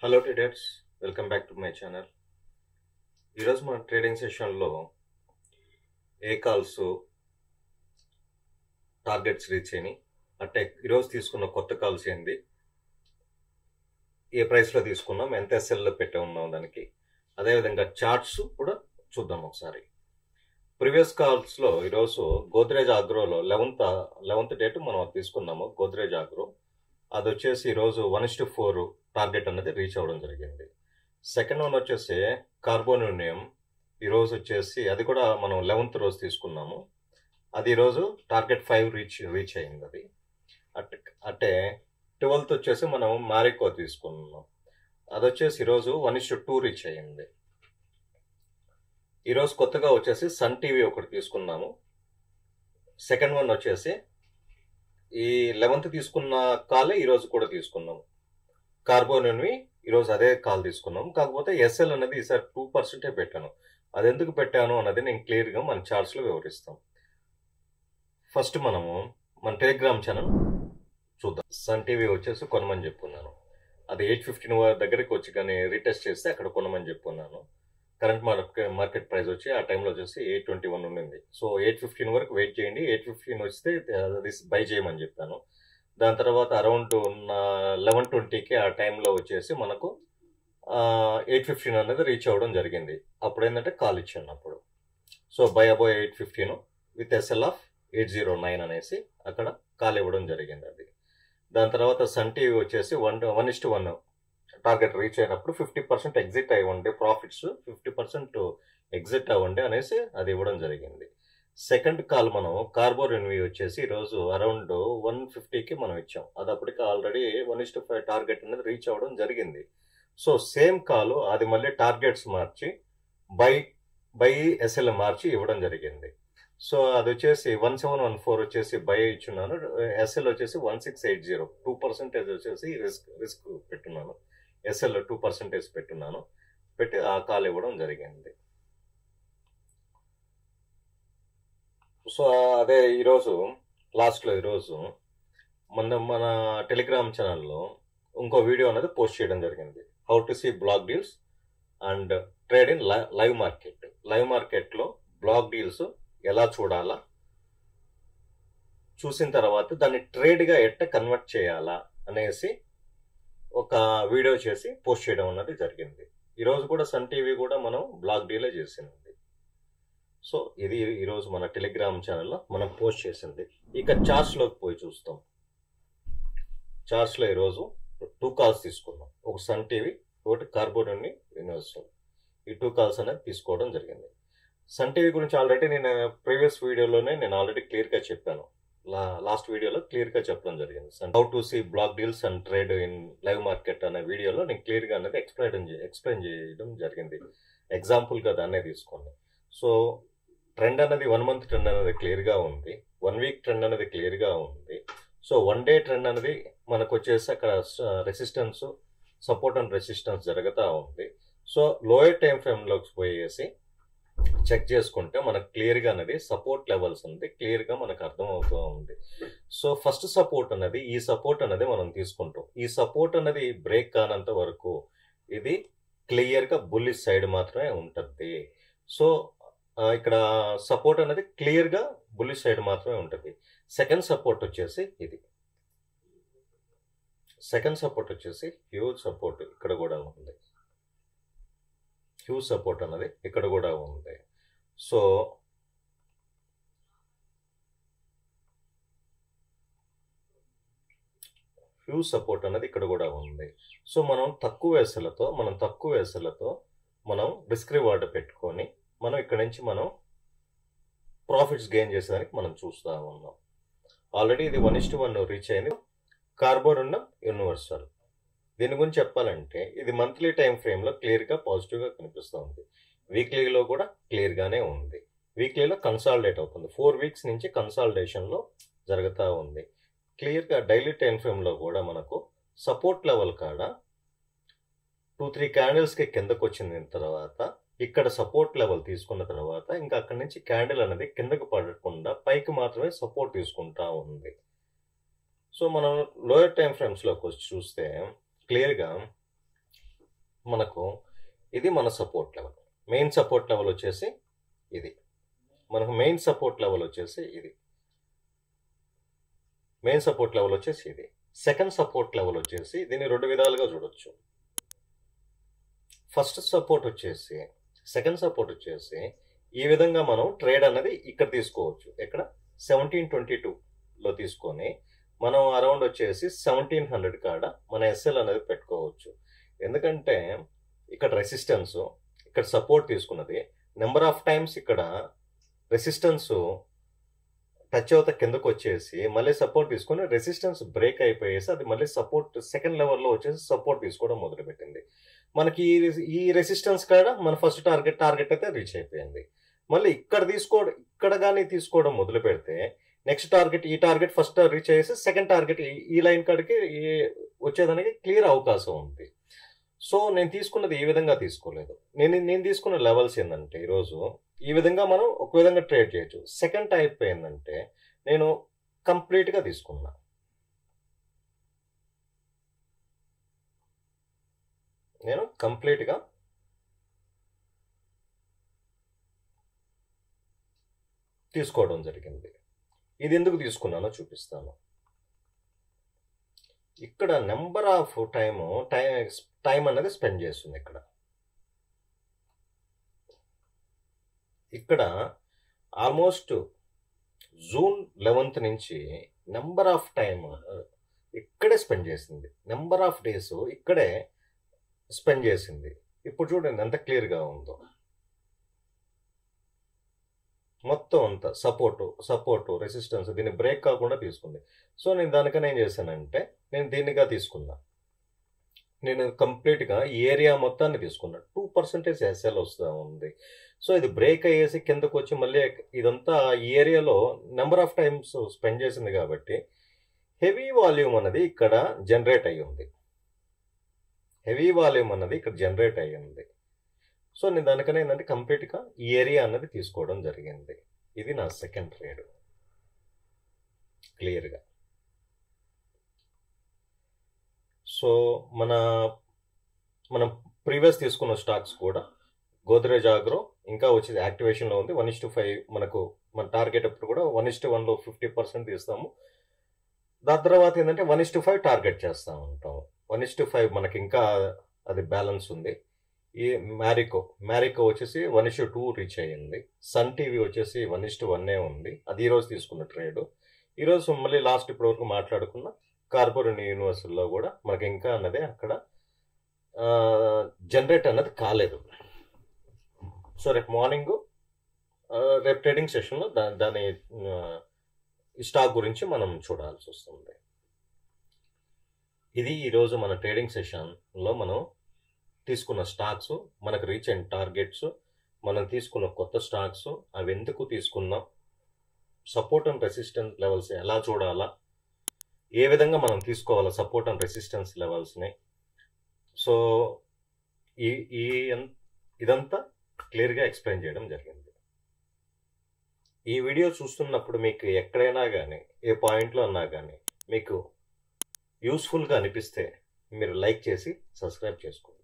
Hello traders, welcome back to my channel. ఈరోజు మన trading సెషన్లో ఏ కాల్స్ టార్గెట్స్ రీచ్ అయినాయి, అంటే ఈరోజు తీసుకున్న కొత్త కాల్స్ ఏంది, ఏ ప్రైస్లో తీసుకున్నాం, ఎంత ఎస్ఎల్లో పెట్టి ఉన్నాం దానికి, అదేవిధంగా చార్ట్స్ కూడా చూద్దాం ఒకసారి. ప్రీవియస్ కాల్స్లో ఈరోజు గోద్రేజ్ ఆగ్రోలో 11th డేట్ మనం తీసుకున్నాము. గోద్రేజ్ ఆగ్రో అది వచ్చేసి ఈరోజు 1:4 టార్గెట్ అనేది రీచ్ అవ్వడం జరిగింది. సెకండ్ వన్ వచ్చేసి కార్బోనియం, ఈరోజు వచ్చేసి అది కూడా మనం 11th రోజు తీసుకున్నాము. అది ఈరోజు టార్గెట్ 5 రీచ్ అయింది. అది అంటే 12th వచ్చేసి మనం మారికో తీసుకున్నాం. అది వచ్చేసి ఈరోజు 1:2 రీచ్ అయ్యింది. ఈరోజు కొత్తగా వచ్చేసి సన్ టీవీ ఒకటి తీసుకున్నాము. సెకండ్ వన్ వచ్చేసి ఈ 11th తీసుకున్న కాలే ఈరోజు కూడా తీసుకున్నాము. కార్బోనియన్వి ఈరోజు అదే కాల్ తీసుకున్నాము. కాకపోతే ఎస్ఎల్ అనేది ఈసారి 2% పెట్టాను. అది ఎందుకు పెట్టాను అన్నది నేను క్లియర్గా మన చార్ట్స్లో వివరిస్తాం. ఫస్ట్ మనము మన టెలిగ్రామ్ ఛానల్ చూద్దాం. సన్ టీవీ వచ్చేసి కొనమని చెప్పుకున్నాను. అది 8:15 దగ్గరికి వచ్చి కానీ రీటెస్ట్ చేస్తే అక్కడ కొనమని చెప్పుకున్నాను. కరెంట్ మార్కెట్ ప్రైస్ వచ్చి ఆ టైంలో వచ్చేసి 821 ఉండింది. సో 8:15 వరకు వెయిట్ చేయండి, 8:15 వస్తే అది బై చేయమని చెప్పాను. దాని తర్వాత అరౌండ్ 11:20కి ఆ టైంలో వచ్చేసి మనకు 8:15 అనేది రీచ్ అవ్వడం జరిగింది. అప్పుడు ఏంటంటే కాల్ ఇచ్చాను అప్పుడు. So by about 8:15 with SL of 809 అనేసి అక్కడ కాల్ ఇవ్వడం జరిగింది. అది దాని తర్వాత సన్ టీవీ వచ్చేసి 1:1 టార్గెట్ రీచ్ అయినప్పుడు 50% ఎగ్జిట్ అవ్వండి, ప్రాఫిట్స్ 50% ఎగ్జిట్ అవ్వండి అనేసి అది ఇవ్వడం జరిగింది. సెకండ్ కాల్ మనం కార్బోనియం వచ్చేసి ఈరోజు అరౌండ్ 150కి మనం ఇచ్చాం. అది అప్పటికి ఆల్రెడీ 1:5 టార్గెట్ అనేది రీచ్ అవ్వడం జరిగింది. సో సేమ్ కాల్ అది మళ్ళీ టార్గెట్స్ మార్చి బై ఎస్ఎల్ మార్చి ఇవ్వడం జరిగింది. సో అది వచ్చేసి 1714 వచ్చేసి బై ఇచ్చున్నాను. ఎస్ఎల్ వచ్చేసి 1680, 2% వచ్చేసి రిస్క్ పెట్టున్నాను. ఎస్ఎల్ 2% పెట్టున్నాను, పెట్టి ఆ కాల్ ఇవ్వడం జరిగింది. సో అదే ఈరోజు లాస్ట్లో ఈరోజు మన టెలిగ్రామ్ ఛానల్లో ఇంకో వీడియో అనేది పోస్ట్ చేయడం జరిగింది. How to see block deals and trade in live market. Live మార్కెట్లో బ్లాక్ డీల్స్ ఎలా చూడాలా, చూసిన తర్వాత దాన్ని ట్రేడ్గా ఎట్ట కన్వర్ట్ చేయాలా అనేసి ఒక వీడియో చేసి పోస్ట్ చేయడం అన్నది జరిగింది. ఈరోజు కూడా సన్ టీవీ కూడా మనం బ్లాక్ డీలే చేసింది. సో ఇది ఈరోజు మన టెలిగ్రామ్ ఛానల్లో మనం పోస్ట్ చేసింది. ఇక చార్ట్స్లోకి పోయి చూస్తాం. చార్ట్స్లో ఈరోజు 2 కాల్స్ తీసుకున్నాం. ఒక సన్ టీవీ, ఒకటి కార్బోనియం యూనివర్సల్. ఈ 2 కాల్స్ అనేది తీసుకోవడం జరిగింది. సన్ టీవీ గురించి ఆల్రెడీ నేను ప్రీవియస్ వీడియోలోనే నేను ఆల్రెడీ క్లియర్గా చెప్పాను. లాస్ట్ వీడియోలో క్లియర్గా చెప్పడం జరిగింది. How to see block deals and trade in live market అనే వీడియోలో నేను క్లియర్గా అనేది ఎక్స్ప్లెయిన్ చేయడం జరిగింది. ఎగ్జాంపుల్గా దాన్నే తీసుకోండి. సో ట్రెండ్ అనేది 1 month ట్రెండ్ అనేది క్లియర్గా ఉంది, 1 week ట్రెండ్ అనేది క్లియర్గా ఉంది. సో 1 day ట్రెండ్ అనేది మనకు వచ్చేసి అక్కడ రెసిస్టెన్స్, సపోర్ట్ అండ్ రెసిస్టెన్స్ జరుగుతూ ఉంది. సో లోయర్ టైం ఫ్రేమ్లోకి పోయేసి చెక్ చేసుకుంటే మనకు క్లియర్గా అనేది సపోర్ట్ లెవెల్స్ అనేది క్లియర్గా మనకు అర్థమవుతూ ఉంది. సో ఫస్ట్ సపోర్ట్ అనేది ఈ సపోర్ట్ అనేది మనం తీసుకుంటాం. ఈ సపోర్ట్ అనేది బ్రేక్ కానంత వరకు ఇది క్లియర్గా బుల్లిష్ సైడ్ మాత్రమే ఉంటుంది. సో ఇక్కడ సపోర్ట్ అనేది క్లియర్గా బుల్లిష్ సైడ్ మాత్రమే ఉంటుంది. సెకండ్ సపోర్ట్ వచ్చేసి ఇది. సెకండ్ సపోర్ట్ వచ్చేసి హ్యూజ్ సపోర్ట్ ఇక్కడ కూడా ఉంది. హ్యూజ్ సపోర్ట్ అనేది ఇక్కడ కూడా ఉంది. సో హ్యూజ్ సపోర్ట్ అనేది ఇక్కడ కూడా ఉంది. సో మనం తక్కువ వేసలతో మనం రిస్క్ రివార్డ్ పెట్టుకొని మనం ఇక్కడ నుంచి మనం ప్రాఫిట్స్ గెయిన్ చేసేదానికి మనం చూస్తూ ఉన్నాం. ఆల్రెడీ ఇది 1:1 రీచ్ అయింది. కార్బోనియం యూనివర్సల్ దీని గురించి చెప్పాలంటే ఇది మంత్లీ టైం ఫ్రేమ్లో క్లియర్గా పాజిటివ్గా కనిపిస్తూ ఉంది. వీక్లీలో కూడా క్లియర్గానే ఉంది. వీక్లీలో కన్సాలిడేట్ అవుతుంది. 4 weeks నుంచి కన్సాలిడేషన్లో జరుగుతూ ఉంది. క్లియర్గా డైలీ టైం ఫ్రేమ్లో కూడా మనకు సపోర్ట్ లెవెల్ కాడ 2-3 క్యాండిల్స్కి కిందకు వచ్చిన తర్వాత ఇక్కడ సపోర్ట్ లెవెల్ తీసుకున్న తర్వాత ఇంకా అక్కడి నుంచి క్యాండిల్ అనేది కిందకు పడకుండా పైకి మాత్రమే సపోర్ట్ తీసుకుంటా ఉంది. సో మనం లోయర్ టైం ఫ్రేమ్స్లోకి వచ్చి చూస్తే క్లియర్గా మనకు ఇది మన support level. Main support level వచ్చేసి ఇది. మనకు మెయిన్ సపోర్ట్ లెవెల్ వచ్చేసి ఇది. మెయిన్ సపోర్ట్ లెవెల్ వచ్చేసి ఇది. సెకండ్ సపోర్ట్ లెవెల్ వచ్చేసి దీన్ని 2 విధాలుగా చూడొచ్చు. ఫస్ట్ సపోర్ట్ వచ్చేసి, సెకండ్ సపోర్ట్ వచ్చేసి ఈ విధంగా మనం ట్రేడ్ అన్నది ఇక్కడ తీసుకోవచ్చు. ఇక్కడ 1722లో తీసుకొని మనం అరౌండ్ వచ్చేసి 1700 కాడ మన ఎస్ఎల్ అనేది పెట్టుకోవచ్చు. ఎందుకంటే ఇక్కడ రెసిస్టెన్స్, ఇక్కడ సపోర్ట్ తీసుకున్నది, నెంబర్ ఆఫ్ టైమ్స్ ఇక్కడ రెసిస్టెన్స్ టచ్ అవుతా కిందకు వచ్చేసి మళ్ళీ సపోర్ట్ తీసుకొని రెసిస్టెన్స్ బ్రేక్ అయిపోయేసి అది మళ్ళీ సపోర్ట్ సెకండ్ లెవెల్లో వచ్చేసి సపోర్ట్ తీసుకోవడం మొదలుపెట్టింది. మనకి ఈ రెసిస్టెన్స్ కాడ మన ఫస్ట్ టార్గెట్ అయితే రీచ్ అయిపోయింది. మళ్ళీ ఇక్కడ కానీ తీసుకోవడం మొదలు పెడితే నెక్స్ట్ టార్గెట్, ఈ టార్గెట్ ఫస్ట్ రీచ్ అయ్యేసి సెకండ్ టార్గెట్ ఈ లైన్ కాడికి వచ్చేదానికి క్లియర్ అవకాశం ఉంది. సో నేను తీసుకున్నది ఈ విధంగా తీసుకోలేదు. నేను తీసుకున్న లెవెల్స్ ఏంటంటే ఈరోజు ఈ విధంగా మనం ఒక విధంగా ట్రేడ్ చేయొచ్చు. సెకండ్ టైప్ ఏంటంటే నేను కంప్లీట్గా తీసుకున్నా. నేను కంప్లీట్గా తీసుకోవడం జరిగింది. ఇది ఎందుకు తీసుకున్నానో చూపిస్తాను. ఇక్కడ నెంబర్ ఆఫ్ టైం అనేది స్పెండ్ చేస్తుంది. ఇక్కడ ఆల్మోస్ట్ జూన్ 11th నుంచి నెంబర్ ఆఫ్ టైం ఇక్కడే స్పెండ్ చేసింది. నెంబర్ ఆఫ్ డేస్ ఇక్కడే స్పెండ్ చేసింది. ఇప్పుడు చూడండి ఎంత క్లియర్గా ఉందో. మొత్తం అంతా సపోర్టు రెసిస్టెన్స్ దీన్ని బ్రేక్ కాకుండా తీసుకుంది. సో నేను దానికన్నా ఏం చేశానంటే నేను దీన్నిగా తీసుకున్నా. నేను కంప్లీట్గా ఈ ఏరియా మొత్తాన్ని తీసుకున్నా. 2% ఎస్ఎల్ వస్తూ ఉంది. సో ఇది బ్రేక్ అయ్యేసి కిందకు వచ్చి మళ్ళీ ఇదంతా ఈ ఏరియాలో నెంబర్ ఆఫ్ టైమ్స్ స్పెండ్ చేసింది కాబట్టి హెవీ వాల్యూమ్ అన్నది ఇక్కడ జనరేట్ అయ్యింది. సో నేను దానికన్నా ఏంటంటే కంప్లీట్గా ఈ ఏరియా అన్నది తీసుకోవడం జరిగింది. ఇది నా సెకండ్ ట్రేడ్ క్లియర్గా. సో మనం ప్రీవియస్ తీసుకున్న స్టాక్స్ కూడా గోద్రేజ్ ఆగ్రో ఇంకా వచ్చేది యాక్టివేషన్లో ఉంది. 1:5 మన టార్గెట్ అప్పుడు కూడా 1:1లో 50% తీస్తాము. దాని తర్వాత ఏంటంటే 1:5 టార్గెట్ చేస్తూ ఉంటాము. 1:5 మనకి ఇంకా అది బ్యాలెన్స్ ఉంది. ఈ మ్యారికో వచ్చేసి 1:2 రీచ్ అయ్యింది. సన్ టీవీ వచ్చేసి 1:1 ఉంది. అది ఈరోజు తీసుకున్న ట్రేడ్. ఈరోజు మళ్ళీ లాస్ట్ ఇప్పటి వరకు మాట్లాడుకున్న కార్పొరేట్ యూనివర్సిటీలో కూడా మనకి ఇంకా అన్నది అక్కడ జనరేట్ అన్నది కాలేదు. సో రేపు మార్నింగ్ రేపు ట్రేడింగ్ సెషన్లో దాని స్టాక్ గురించి మనం చూడాల్సి వస్తుంది. ఇది ఈరోజు మన ట్రేడింగ్ సెషన్లో మనం తీసుకున్న స్టాక్స్, మనకు రీచ్ అయిన టార్గెట్స్, మనం తీసుకున్న కొత్త స్టాక్స్, అవి ఎందుకు తీసుకున్నాం, సపోర్ట్ అండ్ రెసిస్టెన్స్ లెవెల్స్ ఎలా చూడాలా, ఏ విధంగా మనం తీసుకోవాలా సపోర్ట్ అండ్ రెసిస్టెన్స్ లెవెల్స్ని. సో ఇదంతా క్లియర్గా ఎక్స్ప్లెయిన్ చేయడం జరిగింది. ఈ వీడియో చూస్తున్నప్పుడు మీకు ఎక్కడైనా కానీ ఏ పాయింట్లో అన్నా కానీ మీకు యూస్ఫుల్గా అనిపిస్తే మీరు లైక్ చేసి సబ్స్క్రైబ్ చేసుకోండి.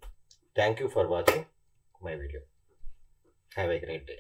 Thank you for watching my video. Have a great day.